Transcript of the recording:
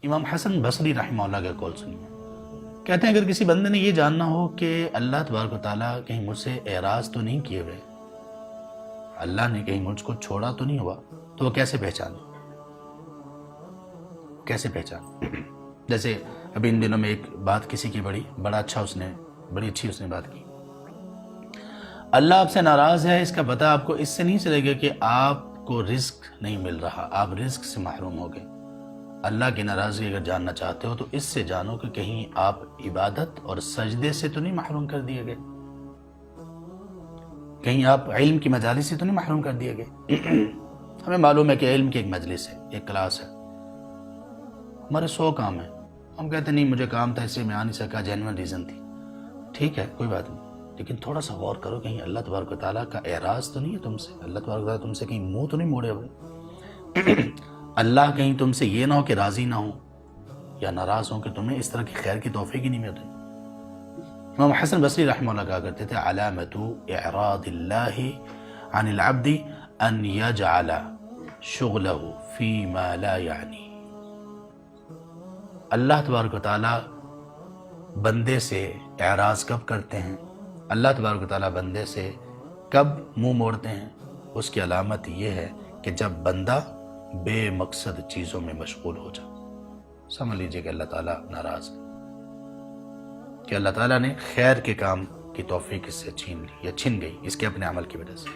امام حسن بصری رحمہ اللہ کا قول سنیے، کہتے ہیں اگر کسی بندے نے یہ جاننا ہو کہ اللہ تبارک و تعالیٰ کہیں مجھ سے اعراض تو نہیں کیے ہوئے، اللہ نے کہیں مجھ کو چھوڑا تو نہیں ہوا، تو وہ کیسے پہچانے؟ جیسے ابھی ان دنوں میں ایک بات کسی کی بڑی اچھی اس نے بات کی، اللہ آپ سے ناراض ہے، اس کا پتہ آپ کو اس سے نہیں چلے گا کہ آپ کو رزق نہیں مل رہا، آپ رزق سے محروم ہو گئے۔ اللہ کی ناراضگی اگر جاننا چاہتے ہو تو اس سے جانو کہ کہیں آپ عبادت اور سجدے سے تو نہیں محروم کر دیے گئے، کہیں آپ علم کی مجالس سے تو نہیں محروم کر دیے گئے۔ ہمیں معلوم ہے کہ علم کی ایک مجلس ہے، ایک کلاس ہے، ہمارے 100 کام ہیں، ہم کہتے ہیں نہیں مجھے کام تھا اس سے میں آ نہیں سکا، جینوئن ریزن تھی، ٹھیک ہے کوئی بات نہیں، لیکن تھوڑا سا غور کرو کہیں اللہ تبارک و تعالیٰ کا اعراض تو نہیں ہے تم سے، اللہ تبارک و تعالیٰ تم سے کہیں منہ تو نہیں موڑے ہوئے، اللہ کہیں تم سے یہ نہ ہو کہ راضی نہ ہو یا ناراض ہوں کہ تمہیں اس طرح کی خیر کی توفیق ہی نہیں ملتی۔ امام حسن بصری رحمہ اللہ کہا کرتے تھے علامت اعراض اللہ عن العبد ان یجعل شغلہ فیما لا یعنی، اللہ تبارک و تعالیٰ بندے سے اعراض کب کرتے ہیں، اللہ تبارک و تعالیٰ بندے سے کب منہ موڑتے ہیں، اس کی علامت یہ ہے کہ جب بندہ بے مقصد چیزوں میں مشغول ہو جائے، سمجھ لیجئے کہ اللہ تعالیٰ ناراض ہے، کہ اللہ تعالیٰ نے خیر کے کام کی توفیق اس سے چھین لی یا چھن گئی اس کے اپنے عمل کی وجہ سے۔